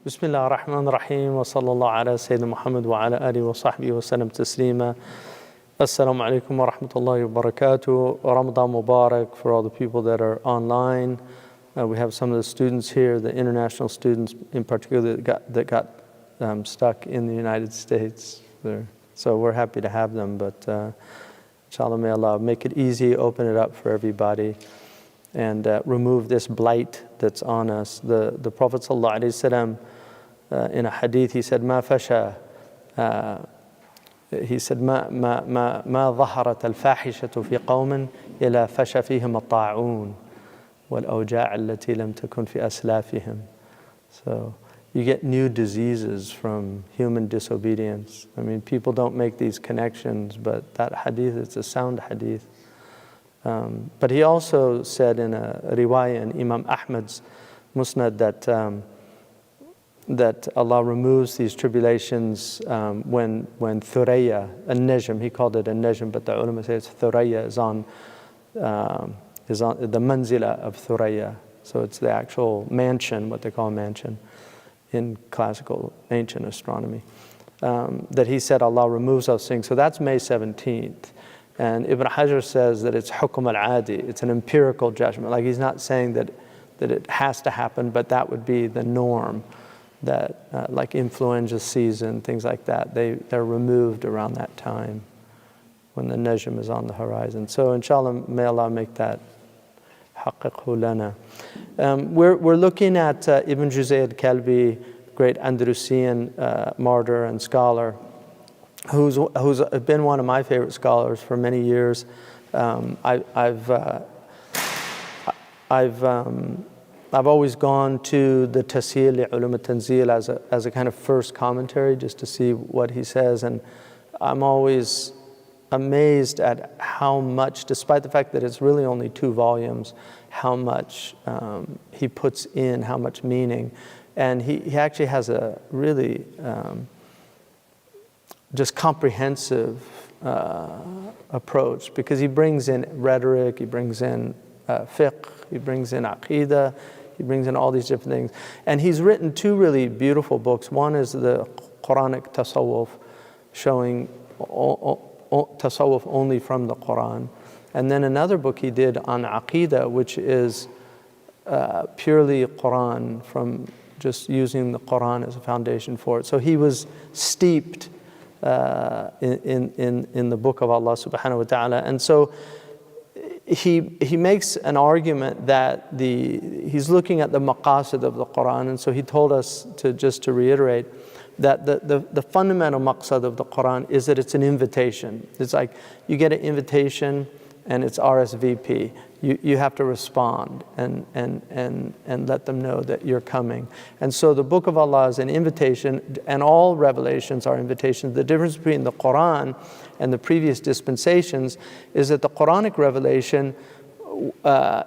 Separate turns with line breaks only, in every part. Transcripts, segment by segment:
بسم الله الرحمن الرحيم وصلى الله على سيدنا محمد وعلى آله وصحبه وسلم تسليما. Assalamu alaikum wa rahmatullahi wa barakatuh. Ramadan Mubarak for all the people that are online. We have some of the students here, the international students in particular that got stuck in the United States. So we're happy to have them, but inshallah may Allah make it easy, open it up for everybody, and remove this blight that's on us. The Prophet ﷺ, in a hadith, he said, "Ma fasha." He said, "Ma ظهرت الفاحشة في قوم إلا فشى فيهم الطاعون والأوجاع التي لم تكن في أسلافهم." So you get new diseases from human disobedience. I mean, people don't make these connections, but that hadith, it's a sound hadith. But he also said in a riwayah in Imam Ahmad's Musnad that Allah removes these tribulations when Thuraya, a Najm, he called it a Najm, but the ulama say it's Thuraya, is on the manzila of Thuraya. So it's the actual mansion, what they call a mansion in classical ancient astronomy. That he said Allah removes those things. So that's May 17th. And Ibn Hajar says that it's hukm al-adi, it's an empirical judgment. Like he's not saying that it has to happen, but that would be the norm. That like influenza season, things like that, they're removed around that time when the najm is on the horizon. So inshallah, may Allah make that haqiqhu lana. We're looking at Ibn Juzayy al-Kalbi, great Andalusian martyr and scholar, who's been one of my favorite scholars for many years. I've always gone to the Taseel li Ulum al-Tanzil as a kind of first commentary just to see what he says, and I'm always amazed at how much, despite the fact that it's really only 2 volumes, how much he puts in, how much meaning. And he actually has a really just comprehensive approach, because he brings in rhetoric, he brings in fiqh, he brings in aqidah, he brings in all these different things. And he's written 2 really beautiful books. One is the Qur'anic tasawwuf, showing tasawwuf only from the Qur'an. And then another book he did on aqidah, which is purely Qur'an, from just using the Qur'an as a foundation for it. So he was steeped in the book of Allah subhanahu wa ta'ala. And so he makes an argument that he's looking at the maqasid of the Qur'an, and so he told us to reiterate that the fundamental maqsad of the Qur'an is that it's an invitation. It's like you get an invitation and it's RSVP. You have to respond and let them know that you're coming. And so the book of Allah is an invitation, and all revelations are invitations. The difference between the Qur'an and the previous dispensations is that the Quranic revelation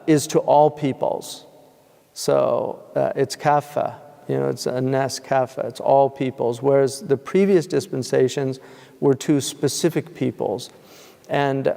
is to all peoples. So it's kaffa, it's a nas kaffa, it's all peoples, whereas the previous dispensations were to specific peoples. And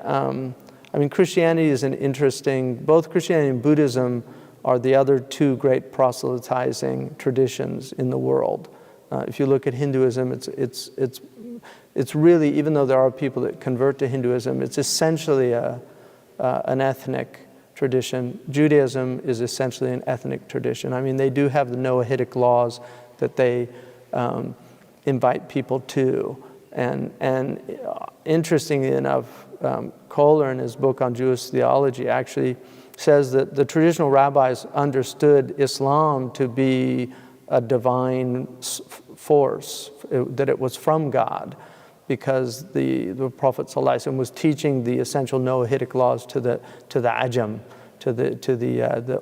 Christianity is an interesting, both Christianity and Buddhism are the other 2 great proselytizing traditions in the world. If you look at Hinduism, it's really, even though there are people that convert to Hinduism, it's essentially an ethnic tradition. Judaism is essentially an ethnic tradition. I mean, they do have the Noahitic laws that they invite people to. And interestingly enough, Kohler, in his book on Jewish theology, actually says that the traditional rabbis understood Islam to be a divine force, that it was from God, because the Prophet ﷺ was teaching the essential Noahitic laws to the Ajam, to the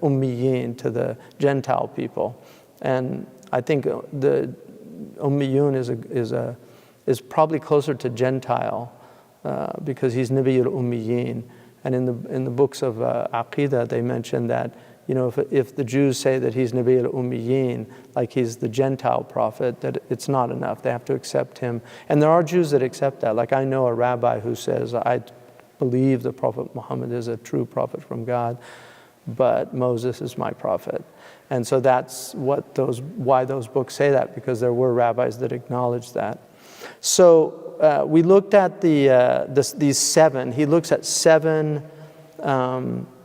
Ummiyin, to the Gentile people. And I think the Ummiyun is probably closer to Gentile, because he's Nabi al-Ummiyin. And in the books of Aqidah, they mention that if the Jews say that he's Nabi al-Ummiyin, like he's the Gentile prophet, that it's not enough. They have to accept him. And there are Jews that accept that. Like I know a rabbi who says, I believe the Prophet Muhammad is a true prophet from God, but Moses is my prophet. And so that's why those books say that, because there were rabbis that acknowledged that. So we looked at these 7. He looks at 7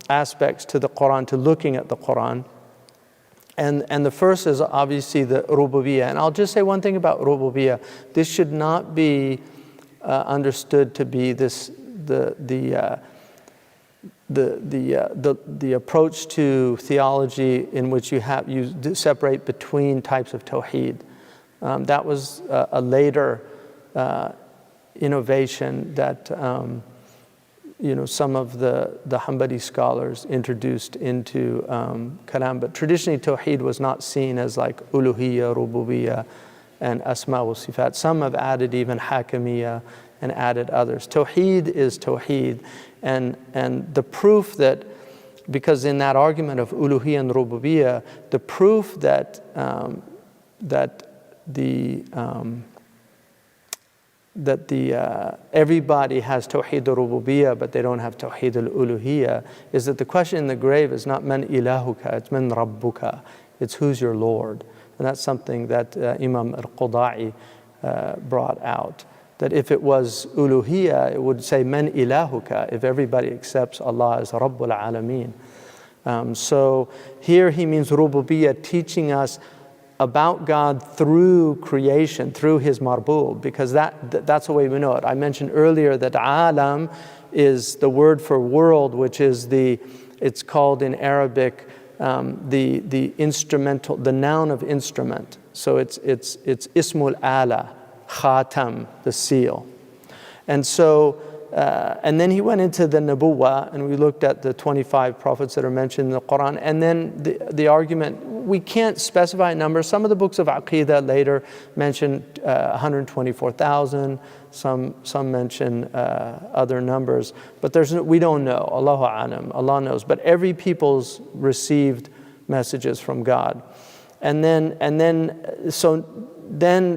aspects to the Qur'an, to looking at the Qur'an. And the first is obviously the rububiyyah. And I'll just say one thing about rububiyyah. This should not be understood to be the approach to theology in which you separate between types of tawheed. That was a later innovation that some of the Hanbali scholars introduced into kalam. But traditionally, tawheed was not seen as like uluhiyya, rububiyyah, and asma wa sifat. Some have added even hakamiyya and added others. Tawheed is tawheed, and the proof that, because in that argument of uluhiyya and rububiyyah, the proof that everybody has tawheed al-rububiyyah, but they don't have tawheed al-uluhiyyah, is that the question in the grave is not man ilahuka, it's man rabbuka. It's who's your Lord. And that's something that Imam al-Qudai brought out. That if it was uluhiyyah, it would say man ilahuka, if everybody accepts Allah as Rabbul Alameen. So here he means rububiyyah, teaching us about God through creation, through His marbub, because that's the way we know it. I mentioned earlier that alam is the word for world, which is it's called in Arabic the instrumental, the noun of instrument. So it's ismul ala, khatam, the seal. And so, and then he went into the Nabuwah, and we looked at the 25 prophets that are mentioned in the Qur'an. And then the argument, we can't specify a number. Some of the books of Aqidah later mention 124,000. Some mention other numbers. But we don't know. Allahu a'lam. Allah knows. But every people's received messages from God. And then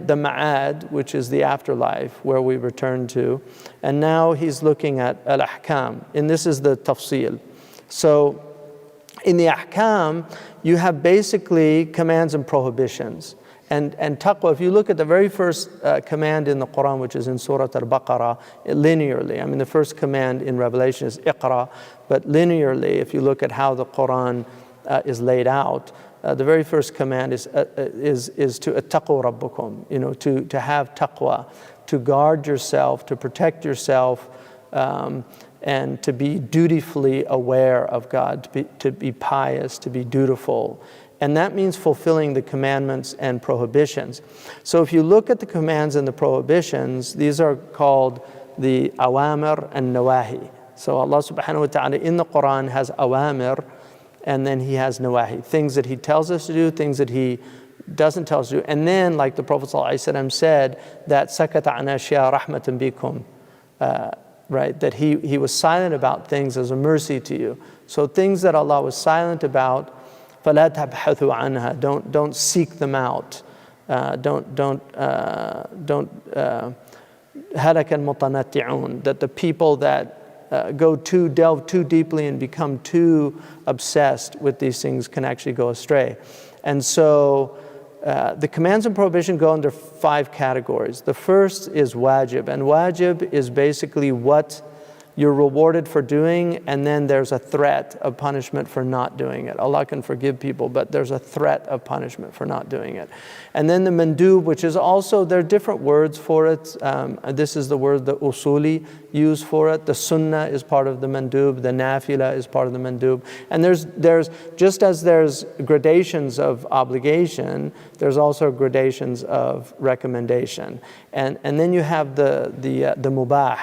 the ma'ad, which is the afterlife, where we return to. And now he's looking at al-ahkam. And this is the tafsil. So in the ahkam, you have basically commands and prohibitions. And taqwa, if you look at the very first command in the Qur'an, which is in Surah Al-Baqarah, linearly, I mean the first command in Revelation is iqra, but linearly, if you look at how the Qur'an is laid out, the very first command is to attaqu rabbukum, to have taqwa, to guard yourself, to protect yourself, and to be dutifully aware of God, to be pious, to be dutiful. And that means fulfilling the commandments and prohibitions. So if you look at the commands and the prohibitions, these are called the awamir and nawahi. So Allah subhanahu wa ta'ala in the Quran has awamir, and then He has nawahi, things that He tells us to do, things that He doesn't tell us to do. And then, like the Prophet ﷺ said, that sakata an ashya rahmatan bikum, right? That he was silent about things as a mercy to you. So things that Allah was silent about, فَلَا تَبْحَثُوا عَنْهَا, don't seek them out. Don't هَلَكَ الْمُطَنَطِّعُونَ, that the people that delve too deeply and become too obsessed with these things can actually go astray. And so the commands and prohibition go under 5 categories. The first is wajib, and wajib is basically what you're rewarded for doing, and then there's a threat of punishment for not doing it. Allah can forgive people, but there's a threat of punishment for not doing it. And then the mandub, which is also, there are different words for it. This is the word the usuli use for it. The sunnah is part of the mandub. The nafila is part of the mandub. And there's just as there's gradations of obligation, there's also gradations of recommendation. And then you have the mubah,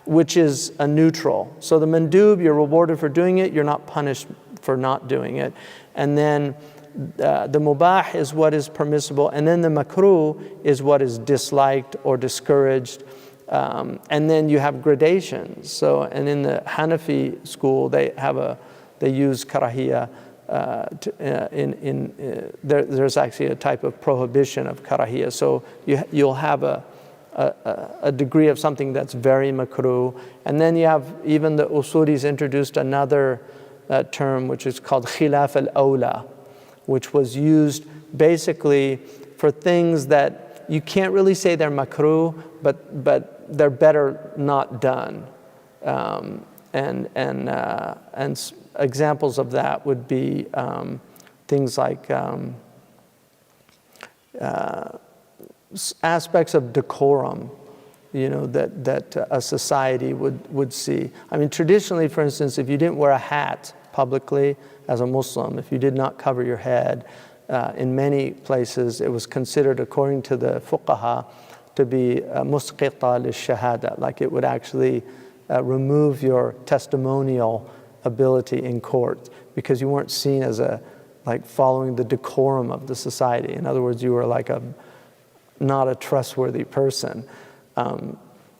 which is a neutral. So the mandub, you're rewarded for doing it, you're not punished for not doing it. And then the mubah is what is permissible, and then the makruh is what is disliked or discouraged. And then you have gradations. So, and in the Hanafi school, they use karahiyah. There's actually a type of prohibition of karahiyah. So you'll have a degree of something that's very makruh. And then you have, even the usulis introduced another term which is called khilaf al-awla, which was used basically for things that you can't really say they're makruh, but they're better not done. And examples of that would be things like aspects of decorum, that a society would see. I mean, traditionally, for instance, if you didn't wear a hat publicly as a Muslim, if you did not cover your head, in many places it was considered, according to the fuqaha, to be musqita lish-shahada, like it would actually remove your testimonial ability in court, because you weren't seen as like following the decorum of the society. In other words, you were like not a trustworthy person.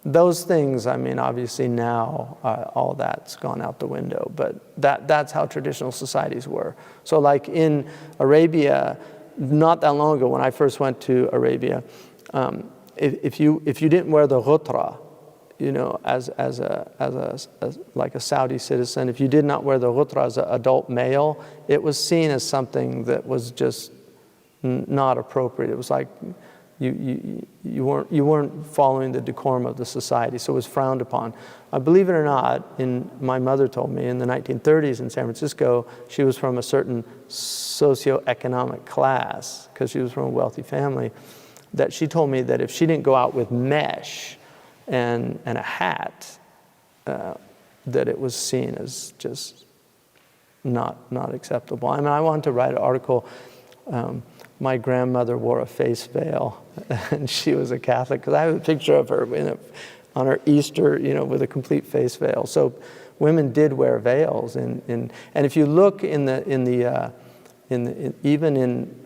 Those things, I mean, obviously now all that's gone out the window, but that's how traditional societies were. So like in Arabia, not that long ago when I first went to Arabia, if you didn't wear the ghutra, as like a Saudi citizen, if you did not wear the ghutra as an adult male, it was seen as something that was just not appropriate. It was like you weren't following the decorum of the society, so it was frowned upon. Believe it or not, my mother told me in the 1930s in San Francisco, she was from a certain socioeconomic class because she was from a wealthy family, that she told me that if she didn't go out with mesh and a hat, that it was seen as just not acceptable. I mean, I wanted to write an article. My grandmother wore a face veil, and she was a Catholic, because I have a picture of her on her Easter, with a complete face veil. So women did wear veils, and if you look even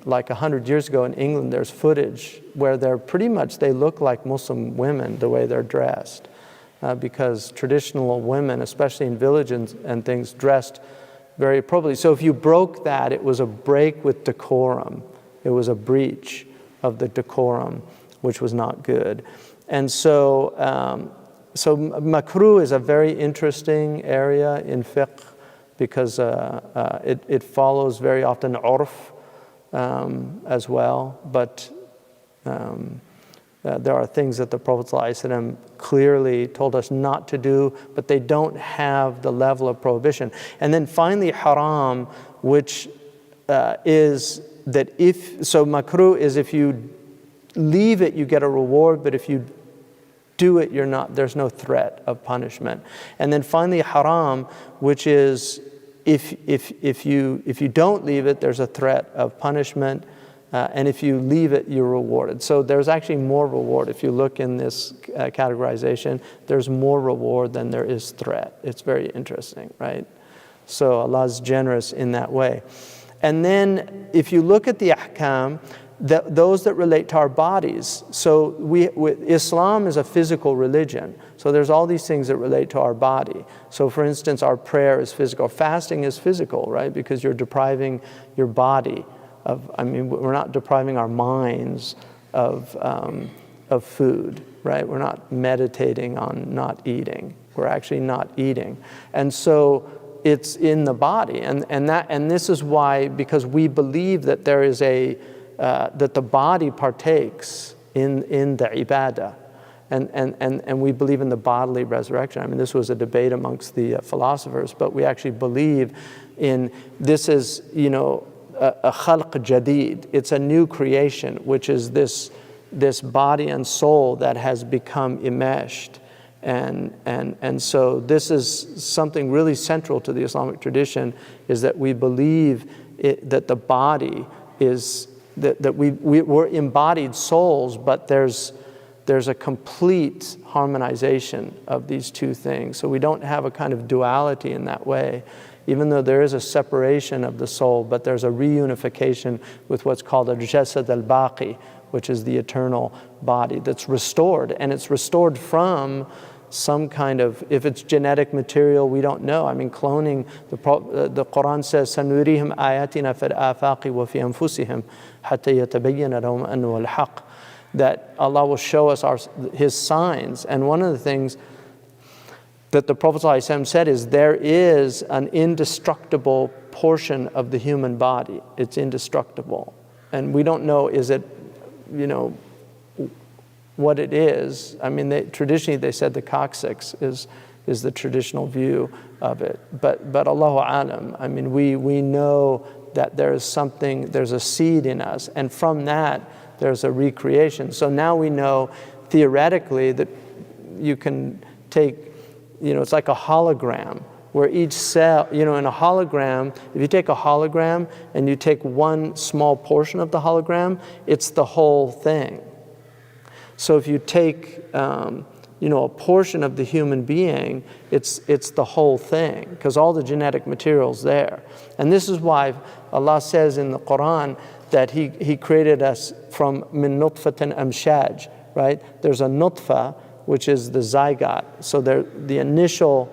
like 100 years ago in England, there's footage where they look like Muslim women the way they're dressed, because traditional women, especially in villages and things, dressed very appropriately. So if you broke that, it was a break with decorum. It was a breach of the decorum, which was not good. And so makruh is a very interesting area in fiqh, because it follows very often urf as well. But there are things that the Prophet ﷺ clearly told us not to do, but they don't have the level of prohibition. And then finally, haram, which is that makruh is if you leave it, you get a reward, but if you do it, there's no threat of punishment. And then finally, haram, which is if you don't leave it, there's a threat of punishment, and if you leave it, you're rewarded. So there's actually more reward. If you look in this categorization, there's more reward than there is threat. It's very interesting, right? So Allah's generous in that way. And then if you look at the ahkam, those that relate to our bodies. So Islam is a physical religion. So there's all these things that relate to our body. So for instance, our prayer is physical. Fasting is physical, right? Because you're depriving your body we're not depriving our minds of food, right? We're not meditating on not eating. We're actually not eating. And so it's in the body. And this is why, because we believe that there is that the body partakes in the ibadah, and we believe in the bodily resurrection. I mean, this was a debate amongst the philosophers, but we actually believe in this is, a khalq jadid. It's a new creation, which is this body and soul that has become enmeshed. And so this is something really central to the Islamic tradition, is that we believe that the body is that we're embodied souls, but there's a complete harmonization of these two things. So we don't have a kind of duality in that way, even though there is a separation of the soul, but there's a reunification with what's called al-jasad al-baqi, which is the eternal body that's restored. And it's restored from some kind of, if it's genetic material, we don't know. I mean, cloning, the Qur'an says, سَنُرِيهِمْ آيَاتِنَا فِي الْآفَاقِ وَفِي أَنفُسِهِمْ حَتَّى يَتَبَيَّنَ لَهُمْ أَنَّهُ الْحَقِّ. That Allah will show us His signs. And one of the things, that the Prophet ﷺ said is there is an indestructible portion of the human body. It's indestructible. And we don't know, is it, what it is. I mean, traditionally they said the coccyx is the traditional view of it. But Allahu Alam, I mean, we know that there is something, there's a seed in us, and from that there's a recreation. So now we know theoretically that you can take, it's like a hologram, where each cell, in a hologram, if you take a hologram and you take one small portion of the hologram, it's the whole thing. So if you take, a portion of the human being, it's the whole thing, because all the genetic material's there. And this is why Allah says in the Qur'an that He created us from min nutfatin amshaj, right? There's a nutfa, which is the zygote. So the initial,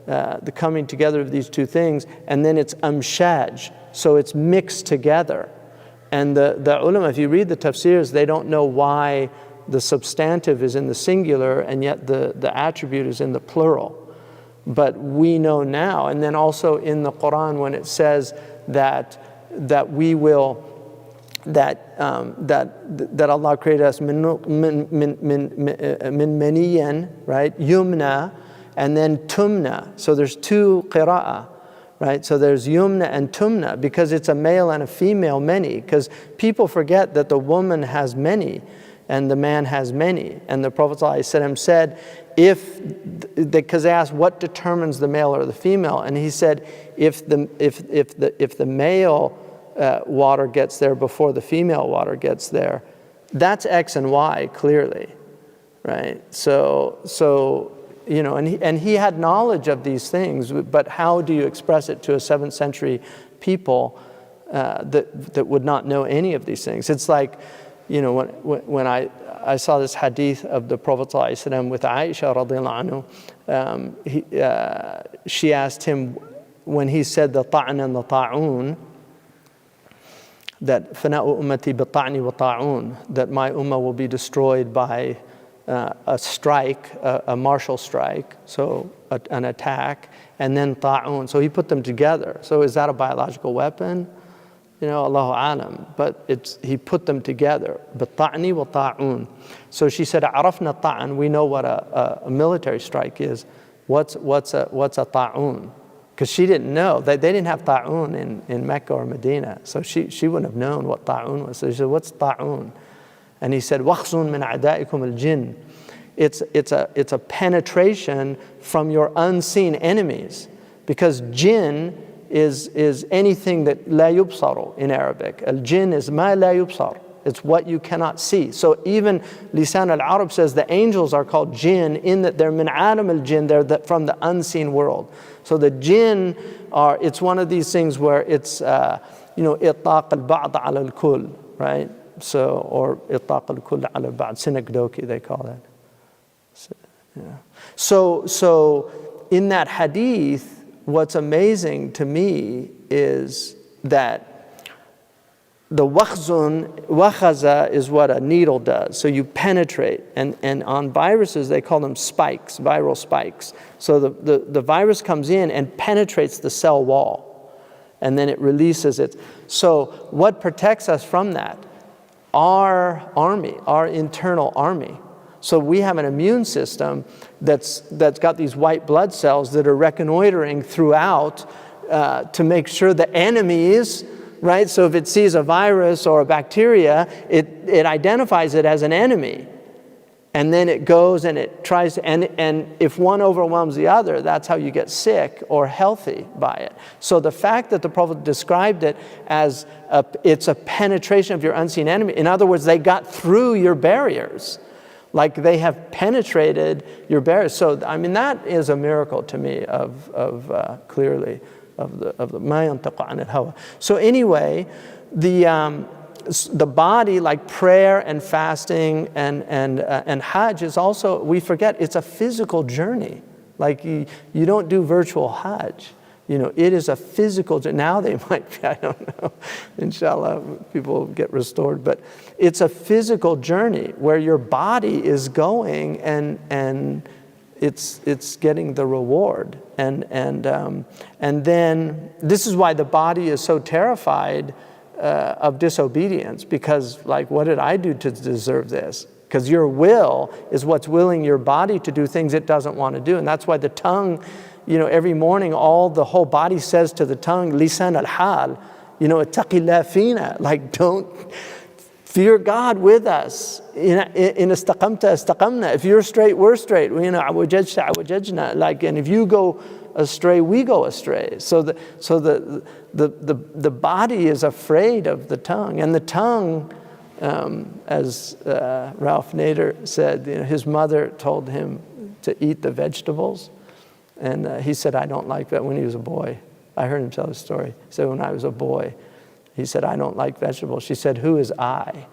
the coming together of these two things, and then it's amshaj, so it's mixed together. And the ulama, if you read the tafsirs, they don't know why the substantive is in the singular and yet the attribute is in the plural. But we know now, and then also in the Qur'an when it says that we will, that Allah created us min maniyan, right, yumna, and then tumna. So there's two qira'ah, right? So there's yumna and tumna, because it's a male and a female many, because people forget that the woman has many and the man has many. And the Prophet ﷺ said, because they asked what determines the male or the female, and he said, if the male water gets there before the female water gets there, that's X and Y clearly, right? So and he had knowledge of these things, but how do you express it to a 7th century people that would not know any of these things? It's like, when I saw this hadith of the Prophet ﷺ with Aisha radiallahu anhu, she asked him, when he said the ta'n and the ta'un, that fana'u ummati bi ta'ni wa ta'un, that my ummah will be destroyed by a strike, a martial strike, so an attack, and then ta'un. So he put them together. So is that a biological weapon? Allahu alam. But he put them together. Bi-ta'ni wa ta'un. So she said, "Arafna ta'an." We know what a military strike is. What's a ta'un? Because she didn't know. They didn't have ta'un in Mecca or Medina. So she wouldn't have known what ta'un was. So she said, "What's ta'un?" And he said, "Wakhzun min a'da'ikum al-jinn." It's a penetration from your unseen enemies, because jinn is anything that la yubsaru in Arabic. Al-jinn is ma la yubsar. It's what you cannot see. So even Lisan al-Arab says the angels are called jinn in that they're min alam al-jinn, they're from the unseen world. So the jinn it's one of these things where it's, itlaq al-ba'd ala al-kull, right? So, or itlaq al-kull ala al-ba'd, synecdoche they call that. So in that hadith, what's amazing to me is that the wakhaza is what a needle does. So you penetrate. And on viruses, they call them spikes, viral spikes. So the virus comes in and penetrates the cell wall. And then it releases it. So what protects us from that? Our army, our internal army. So we have an immune system that's got these white blood cells that are reconnoitering throughout to make sure the enemies, right? So if it sees a virus or a bacteria, it identifies it as an enemy. And then it goes and it tries to, and if one overwhelms the other, that's how you get sick or healthy by it. So the fact that the Prophet described it as it's a penetration of your unseen enemy, in other words, they got through your barriers. Like they have penetrated your barriers. So I mean, that is a miracle to me of clearly of the ma yantiqu an al-hawa. So anyway, the body, like prayer and fasting and Hajj, is also, we forget, it's a physical journey. Like you don't do virtual Hajj. It is a physical journey. Now they might be, I don't know, inshallah, people get restored. But it's a physical journey where your body is going and it's getting the reward. And then this is why the body is so terrified of disobedience, because like, what did I do to deserve this? Because your will is what's willing your body to do things it doesn't want to do. And that's why the tongue, every morning, the whole body says to the tongue, lisan al-hal, ittaqillah fina, like, don't fear God with us. In istaqamta istaqamna. If you're straight, we're straight. Awajajta awajajna. Like, and if you go astray, we go astray. So the body is afraid of the tongue, and the tongue, as Ralph Nader said, his mother told him to eat the vegetables, and he said, I don't like that when he was a boy. I heard him tell the story. He said, when I was a boy, he said, I don't like vegetables. She said, who is I?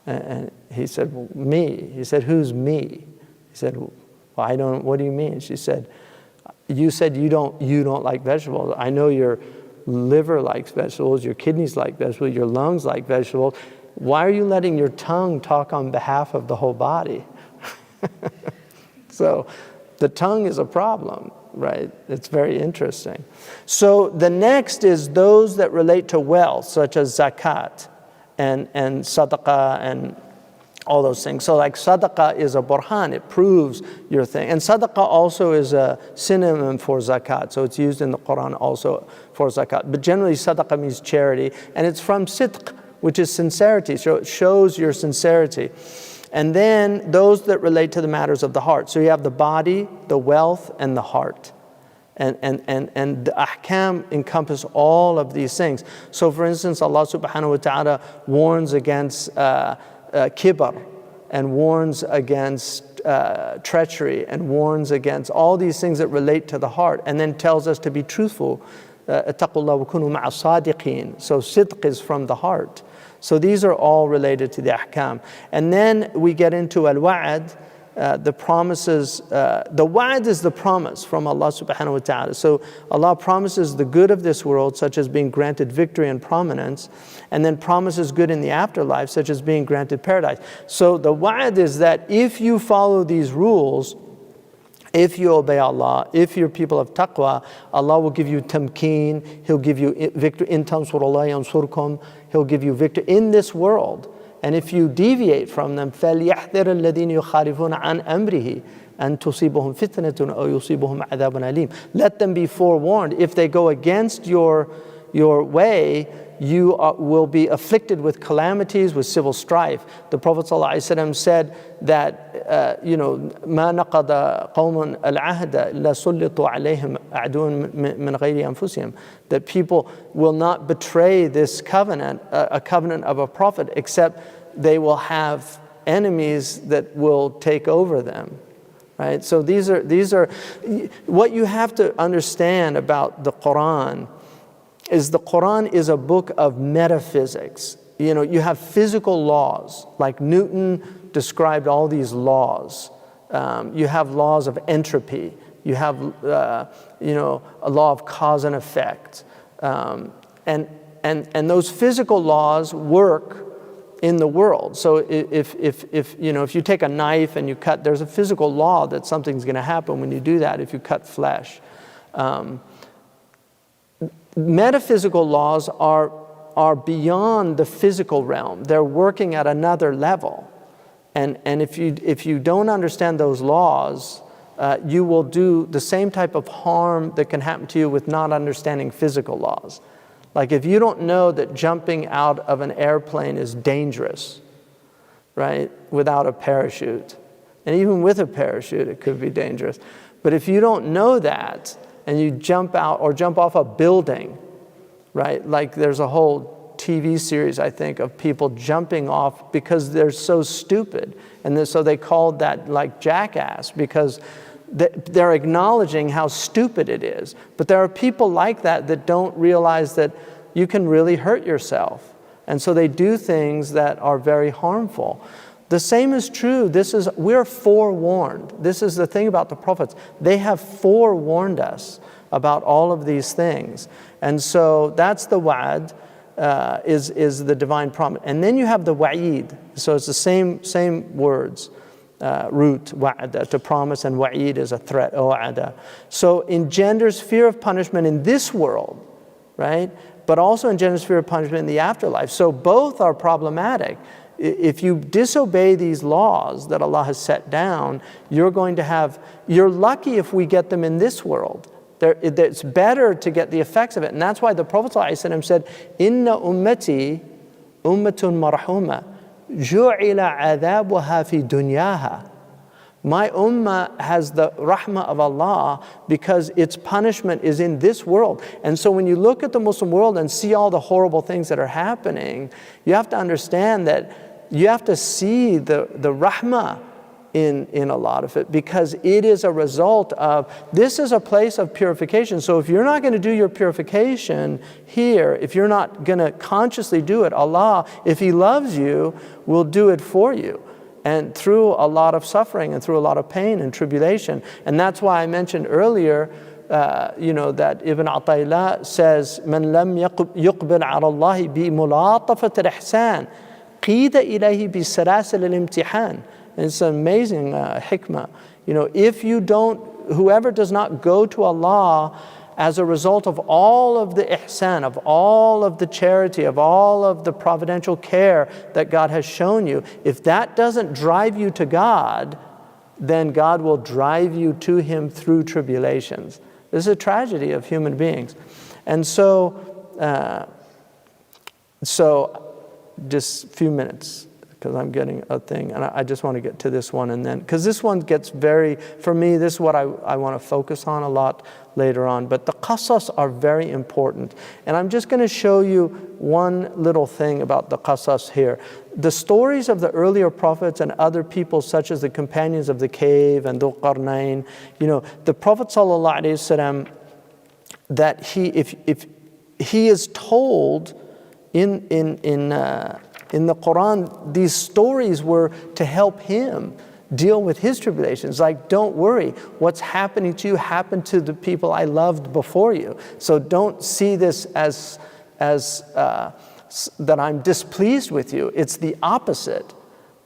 And he said, well, me. He said, who's me? He said, well, I don't, what do you mean? She said you don't like vegetables. I know your liver likes vegetables, your kidneys like vegetables, your lungs like vegetables. Why are you letting your tongue talk on behalf of the whole body? So the tongue is a problem, right? It's very interesting. So the next is those that relate to wealth, such as zakat and sadaqah and all those things. So like sadaqah is a burhan, it proves your thing. And sadaqah also is a synonym for zakat. So it's used in the Qur'an also for zakat. But generally sadaqah means charity, and it's from sidq, which is sincerity. So it shows your sincerity. And then those that relate to the matters of the heart. So you have the body, the wealth, and the heart. And the ahkam encompass all of these things. So for instance, Allah subhanahu wa ta'ala warns against kibr, and warns against treachery, and warns against all these things that relate to the heart, and then tells us to be truthful. Attaqullah wa kunu ma'a sadiqeen. So sidq is from the heart. So these are all related to the ahkam. And then we get into al-wa'ad, the promises. The wa'ad is the promise from Allah subhanahu wa ta'ala. So Allah promises the good of this world, such as being granted victory and prominence, and then promises good in the afterlife, such as being granted paradise. So the wa'ad is that if you follow these rules, if you obey Allah, if you're people of taqwa, Allah will give you tamkeen, He'll give you victory. In tansurullah yansurkum, He'll give you victory in this world. And if you deviate from them, فَلْيَحْذِرَ الَّذِينَ يُخَالِفُونَ عَنْ أَمْرِهِ أَن تُصِيبُهُمْ فِتْنَةٌ أَوْ يُصِيبُهُمْ عَذَابٌ أَلِيمٌ. Let them be forewarned. If they go against your way, you will be afflicted with calamities, with civil strife. The Prophet ﷺ said that, مَا نَقَضَ قَوْمٌ الْعَهْدَ إِلَّا سُلِّطُوا عَلَيْهِمْ عَدُوٌ مِّنْ غَيْرِ أَنفُسِهِمْ. That people will not betray this covenant, a covenant of a prophet, except they will have enemies that will take over them. Right? So these are what you have to understand about the Qur'an. The Qur'an is a book of metaphysics. You have physical laws, like Newton described all these laws. You have laws of entropy. You have, a law of cause and effect. And those physical laws work in the world. So if you take a knife and you cut, there's a physical law that something's going to happen when you do that if you cut flesh. Metaphysical laws are beyond the physical realm. They're working at another level. And if you don't understand those laws, you will do the same type of harm that can happen to you with not understanding physical laws. Like if you don't know that jumping out of an airplane is dangerous, right, without a parachute, and even with a parachute it could be dangerous. But if you don't know that, and you jump out or jump off a building, right? Like there's a whole TV series, I think, of people jumping off because they're so stupid. And so they called that like jackass, because they're acknowledging how stupid it is. But there are people like that don't realize that you can really hurt yourself. And so they do things that are very harmful. The same is true. We're forewarned. This is the thing about the prophets. They have forewarned us about all of these things. And so that's the wa'ad, is the divine promise. And then you have the wa'id. So it's the same words. root, wa'ada, to promise, and wa'id is a threat, o'ada. So engenders fear of punishment in this world, right? But also engenders fear of punishment in the afterlife. So both are problematic. If you disobey these laws that Allah has set down, you're lucky if we get them in this world. It's better to get the effects of it. And that's why the Prophet ﷺ said, Inna ummati ummatun marhuma ju'ila adhabuha fi dunyaha. My ummah has the rahmah of Allah because its punishment is in this world. And so when you look at the Muslim world and see all the horrible things that are happening, you have to understand that you have to see the rahmah in a lot of it, because it is a result of, this is a place of purification. So if you're not going to do your purification here, if you're not going to consciously do it, Allah, if He loves you, will do it for you. And through a lot of suffering and through a lot of pain and tribulation. And that's why I mentioned earlier, that Ibn Ata'illah says, "Man lam yuqbil ala Allah bi mulatafat al-ihsan, qida ilayhi bi salasil al-imtihan." It's an amazing hikmah. Whoever does not go to Allah as a result of all of the ihsan, of all of the charity, of all of the providential care that God has shown you, if that doesn't drive you to God, then God will drive you to Him through tribulations. This is a tragedy of human beings. And so just a few minutes, because I'm getting a thing, and I just want to get to this one, and then, because this one gets for me, this is what I want to focus on a lot later on. But the qasas are very important. And I'm just going to show you one little thing about the qasas here. The stories of the earlier prophets and other people, such as the companions of the cave and Dhul Qarnayn, the Prophet ﷺ, that if he is told in the Qur'an, these stories were to help him deal with his tribulations. Like, don't worry, what's happening to you happened to the people I loved before you. So don't see this as that I'm displeased with you. It's the opposite,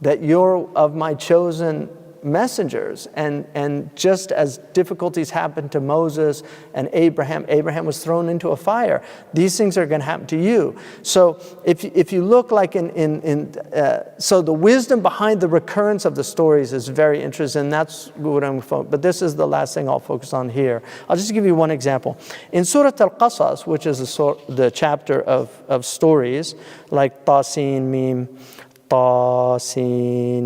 that you're of my chosen messengers. And just as difficulties happened to Moses and Abraham was thrown into a fire, these things are going to happen to you. So if you look like so the wisdom behind the recurrence of the stories is very interesting, and that's what I'm focusing. But this is the last thing I'll focus on here. I'll just give you one example. In Surah Al-Qasas, which is the chapter of stories, like Tasin, Mim, طاسين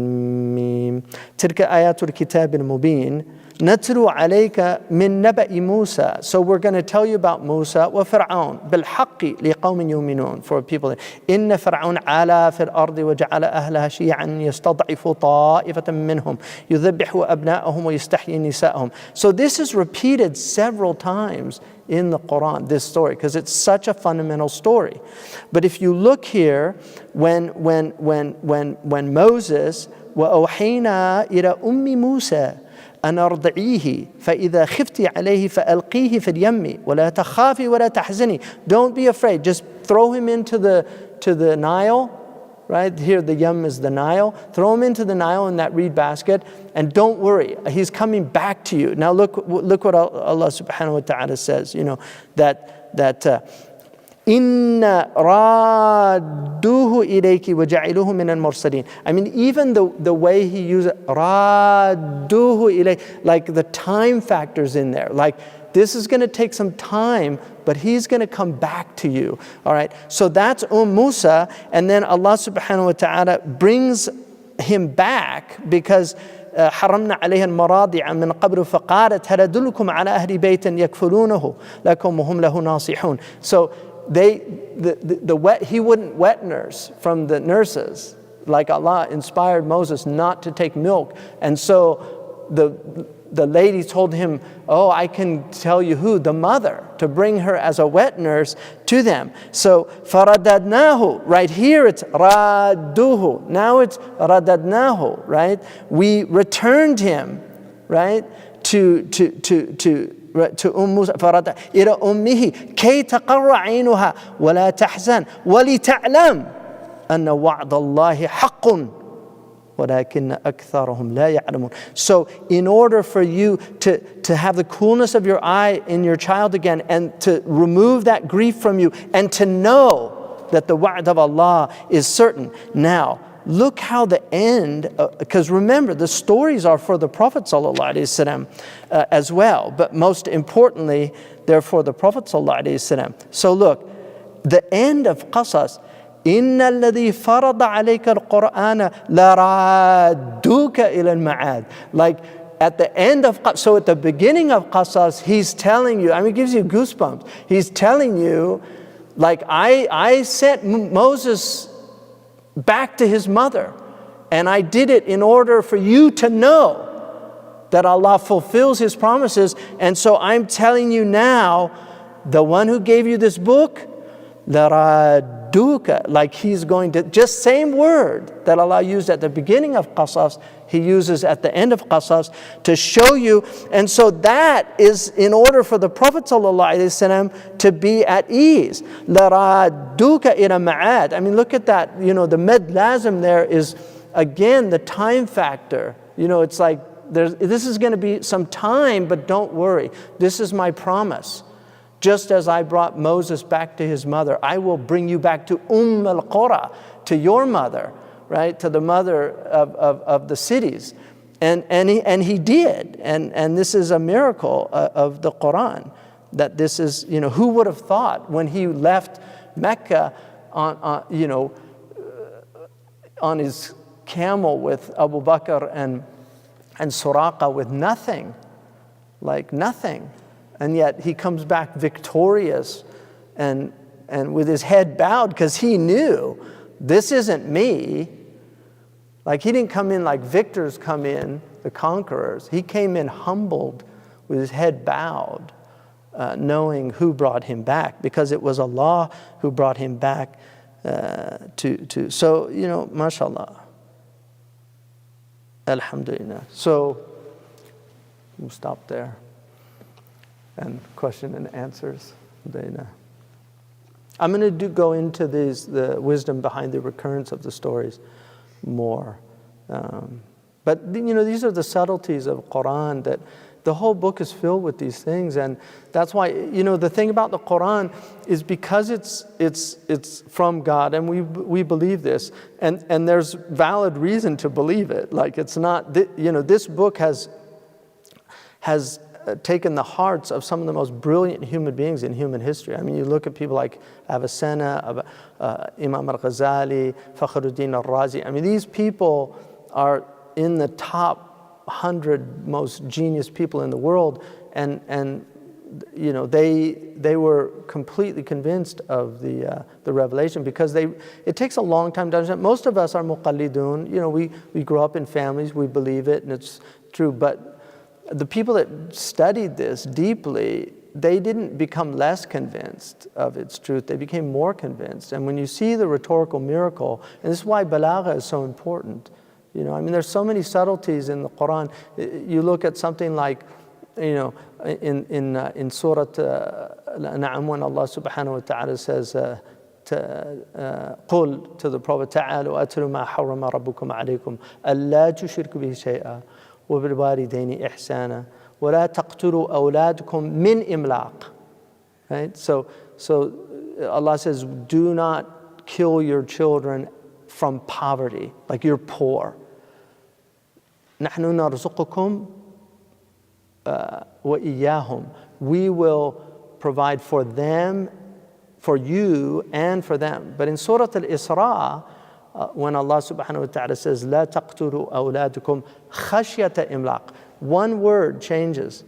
ميم تلك آيات الكتاب المبين نتلو عليك من نبأ موسى. So we're going to tell you about Musa وفرعون بالحق لقوم يؤمنون, for people. إن فرعون علا في الأرض وجعل أهلها شيعا يستضعف طائفة منهم يذبح أبناءهم ويستحيي نساءهم. So this is repeated several times in the Quran, this story, because it's such a fundamental story. But if you look here, when Moses وأوحينا إلى أم موسى أن أرضعيه فإذا خفتي عليه فألقيه في اليم ولا تخافي ولا تحزني. Don't be afraid, just throw him into the Nile. Right here, the Yam is the Nile. Throw him into the Nile in that reed basket, and don't worry, he's coming back to you. Now look what Allah subhanahu wa ta'ala says, that Inna radduhu ilayki wa ja'iluhu min al-mursalin. I mean, even the way he uses radduhu ilayki, like the time factors in there, like this is going to take some time, but he's going to come back to you. All right. So that's Musa, and then Allah subhanahu wa ta'ala brings him back because حرمنا عليها المراضع من قبل فقالت هل أدلكم على أهل بيت يكفلونه لكم وهم له ناصحون. So he wouldn't wet nurse from the nurses, like Allah inspired Moses not to take milk, and so the lady told him, oh, I can tell you who, the mother, to bring her as a wet nurse to them. So faradadnahu, right here it's radduhu, now it's radadnahu, right? We returned him, right, to Musa, farada ila ummihi kay taqarra aynuha wa la tahzan wa li ta'lam anna wa'da Allahi haqqun وَلَكِنَّ أَكْثَرَهُمْ لَا يَعْلَمُونَ. So in order for you to have the coolness of your eye in your child again, and to remove that grief from you, and to know that the wa'd of Allah is certain. Now, look how the end, because remember, the stories are for the Prophet ﷺ as well, but most importantly, they're for the Prophet ﷺ. So look, the end of Qasas, إِنَّ الَّذِي فَرَضَ عَلَيْكَ الْقُرْآنَ لَرَادُّكَ إِلَى الْمَعَادِ. Like at the end of, so at the beginning of Qasas, he's telling you, I mean, it gives you goosebumps. He's telling you, like, I sent Moses back to his mother, and I did it in order for you to know that Allah fulfills His promises. And so I'm telling you now, the one who gave you this book, لَرَادُّكَ, like He's going to, just same word that Allah used at the beginning of Qasas, He uses at the end of Qasas to show you. And so that is in order for the Prophet ﷺ to be at ease. لَرَادُّكَ إِلَى مَعَادٍ. I mean, look at that, the med lazim there is, again, the time factor. It's like, this is going to be some time, but don't worry. This is my promise. Just as I brought Moses back to his mother, I will bring you back to al-Qura, to your mother, right? To the mother of the cities. And he did. And this is a miracle of the Qur'an, that this is, who would have thought when he left Mecca on his camel with Abu Bakr and Suraqa with nothing, like nothing. And yet he comes back victorious and with his head bowed, because he knew, this isn't me. Like, he didn't come in like victors come in, the conquerors. He came in humbled with his head bowed, knowing who brought him back, because it was Allah who brought him back to. So, mashallah. Alhamdulillah. So we'll stop there. And question and answers. I'm going to go into the wisdom behind the recurrence of the stories more. But these are the subtleties of Qur'an, that the whole book is filled with these things. And that's why, the thing about the Qur'an is, because it's from God, and we believe this, and there's valid reason to believe it. Like, it's not, this book has taken the hearts of some of the most brilliant human beings in human history. I mean, you look at people like Avicenna, Imam al-Ghazali, Fakhruddin al-Razi. I mean, these people are in the top 100 most genius people in the world, and they were completely convinced of the revelation, because it takes a long time to understand. Most of us are muqallidun. We grow up in families, we believe it, and it's true. But the people that studied this deeply, they didn't become less convinced of its truth. They became more convinced. And when you see the rhetorical miracle, and this is why balagha is so important. I mean, there's so many subtleties in the Quran. You look at something like, in Surah Al-An'am, when Allah subhanahu wa ta'ala says, قُل to the Prophet, تَعَالُوا أَتْلُوا مَا حَرَّمَ رَبُّكُمْ عَلَيْكُمْ أَلَّا تُشْرِكُوا بِهِ شَيْئًا وَبِالْوَالِدَيْنِ إِحْسَانًا وَلَا تَقْتُلُوا أَوْلَادَكُمْ مِنْ إِمْلَاقٍ. Right? So Allah says, do not kill your children from poverty, like you're poor. نَحْنُ نَرْزُقُكُمْ وَإِيَّاهُمْ. We will provide for them, for you, and for them. But in Surah Al-Isra, when Allah subhanahu wa ta'ala says, لا تقتلوا أولادكم خشية إملاق, one word changes.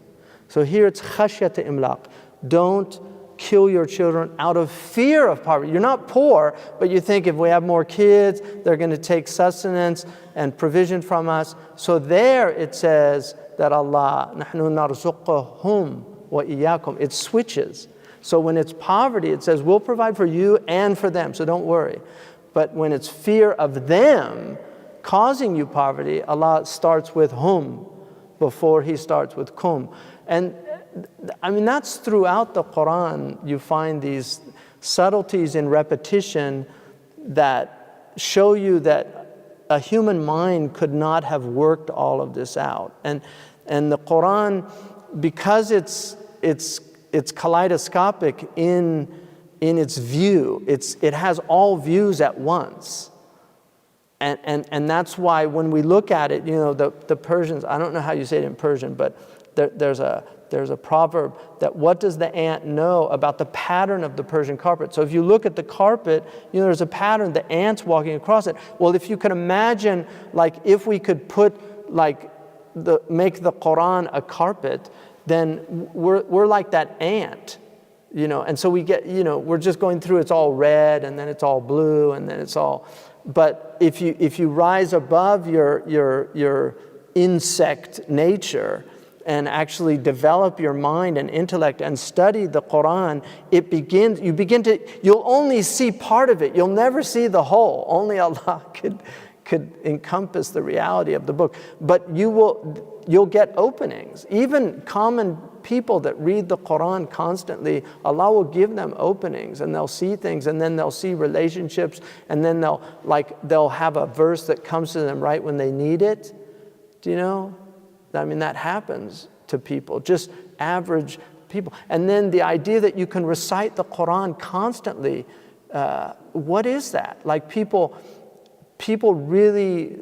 So here it's خشية إملاق. Don't kill your children out of fear of poverty. You're not poor, but you think, if we have more kids, they're going to take sustenance and provision from us. So there it says that Allah, نحن نرزقهم وإياكم. It switches. So when it's poverty, it says, we'll provide for you and for them, so don't worry. But when it's fear of them causing you poverty, Allah starts with hum before He starts with kum. And I mean, that's throughout the Quran. You find these subtleties in repetition that show you that a human mind could not have worked all of this out. And the Qur'an, because it's kaleidoscopic in its view, it has all views at once. And that's why when we look at it, the Persians, I don't know how you say it in Persian, but there's a proverb that what does the ant know about the pattern of the Persian carpet? So if you look at the carpet, there's a pattern, the ant's walking across it. Well, if you can imagine, like if we could make the Quran a carpet, then we're like that ant, and so we get, we're just going through, it's all red, and then it's all blue, and then it's all, but if you rise above your insect nature and actually develop your mind and intellect and study the Quran, you'll only see part of it. You'll never see the whole. Only Allah could encompass the reality of the book. But you'll get openings. Even common people that read the Quran constantly, Allah will give them openings, and they'll see things, and then they'll see relationships, and then they'll have a verse that comes to them right when they need it. Do you know? I mean, that happens to people, just average people. And then the idea that you can recite the Quran constantly, what is that? Like people really,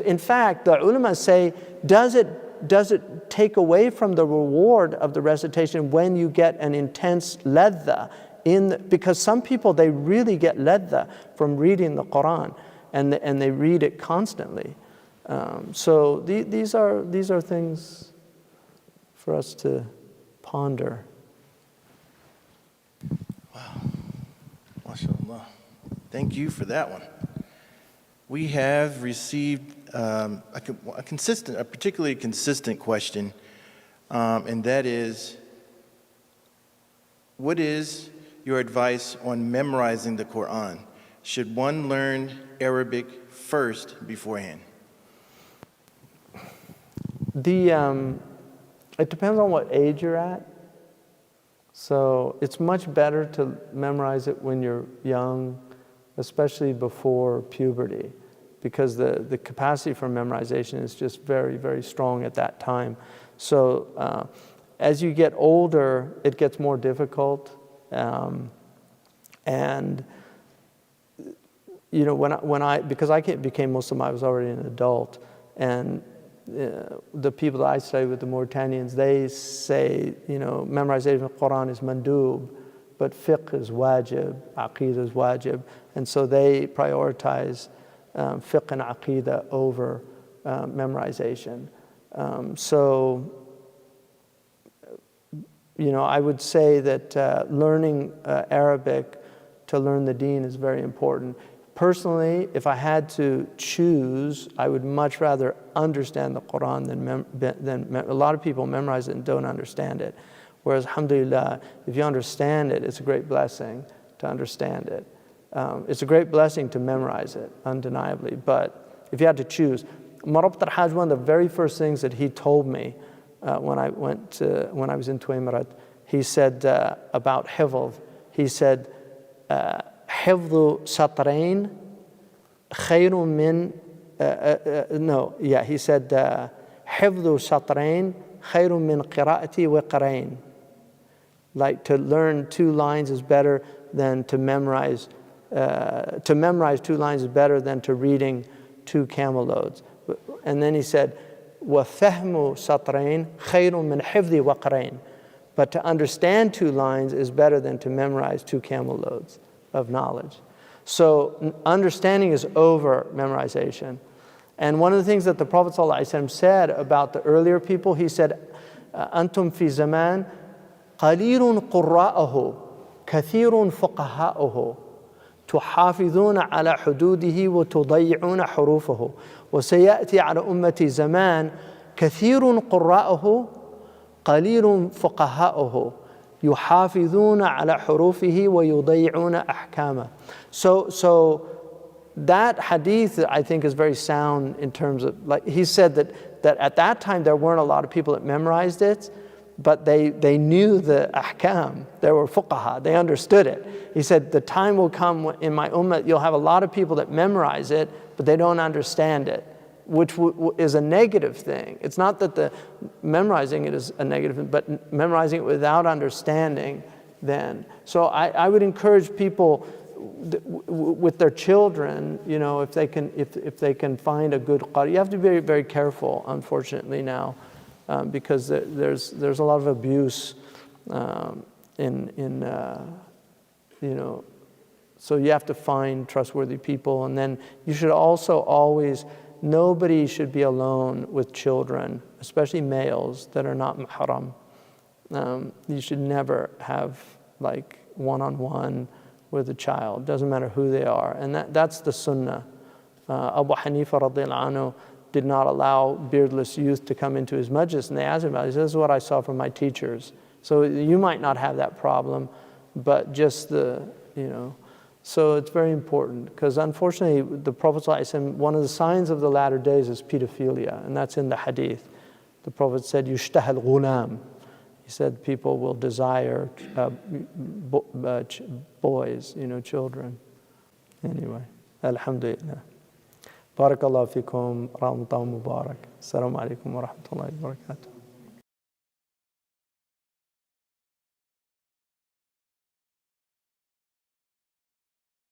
in fact, the ulama say, does it take away from the reward of the recitation when you get an intense ladha because some people, they really get ladha from reading the Quran, and they read it constantly. So these are things for us to ponder.
Wow, mashallah. Thank you for that one. We have received a particularly consistent question, and that is, what is your advice on memorizing the Quran? Should one learn Arabic first beforehand?
It depends on what age you're at. So it's much better to memorize it when you're young, especially before puberty, because the capacity for memorization is just very, very strong at that time. So as you get older, it gets more difficult. And because I became Muslim, I was already an adult, and the people that I study with, the Mauritanians, they say, memorization of the Quran is mandub, but fiqh is wajib, aqeedah is wajib, and so they prioritize fiqh and aqeedah over memorization. I would say that learning Arabic to learn the deen is very important. Personally, if I had to choose, I would much rather understand the Quran than a lot of people memorize it and don't understand it. Whereas, alhamdulillah, if you understand it, it's a great blessing to understand it. It's a great blessing to memorize it, undeniably. But if you had to choose, Marabt al-Hajj, one of the very first things that he told me when I was in Tuamirat, he said about hifz, he said, حفظ سطرين خير من he said حفظ سطرين خير من قراءة وقرين. Like, to learn 2 lines is better than to memorize 2 lines is better than to reading 2 camel loads. And then he said وفهم سطرين خير من حفظ وقرين. But to understand 2 lines is better than to memorize 2 camel loads of knowledge. So understanding is over memorization. And one of the things that the Prophet ﷺ said about the earlier people, he said, أنتم في زمان قليل قراءه كثير فقهاؤه تحافظون على حدوده وتضيعون حروفه وسيأتي على أمتي زمان كثير قراءه قليل فقهاؤه يحافظون على حروفه ويضيعون أحكامه. So that hadith, I think, is very sound in terms of, like, he said that at that time there weren't a lot of people that memorized it, but they knew the ahkam. There were fuqaha, they understood it. He said the time will come in my ummah, you'll have a lot of people that memorize it, but they don't understand it, which is a negative thing. It's not that the memorizing it is a negative thing, but memorizing it without understanding then. So I would encourage people with their children, you know, if they can find a good qari. You have to be very, very careful, unfortunately now, because there's a lot of abuse you know, so you have to find trustworthy people. And then you should also always, nobody should be alone with children, especially males that are not mahram. You should never have like one-on-one with a child. Doesn't matter who they are. And that's the sunnah. Abu Hanifa radiallahu anhu did not allow beardless youth to come into his majlis, and they asked him about it. He said, this is what I saw from my teachers. So you might not have that problem, but just so it's very important, because unfortunately the Prophet ﷺ, one of the signs of the latter days is pedophilia, and that's in the hadith. The Prophet said, yushtahal ghulam. He said people will desire boys, children. Anyway, alhamdulillah. Barakallahu fikum, Ramadan Mubarak. Assalamu alaikum wa rahmatullahi wa barakatuh.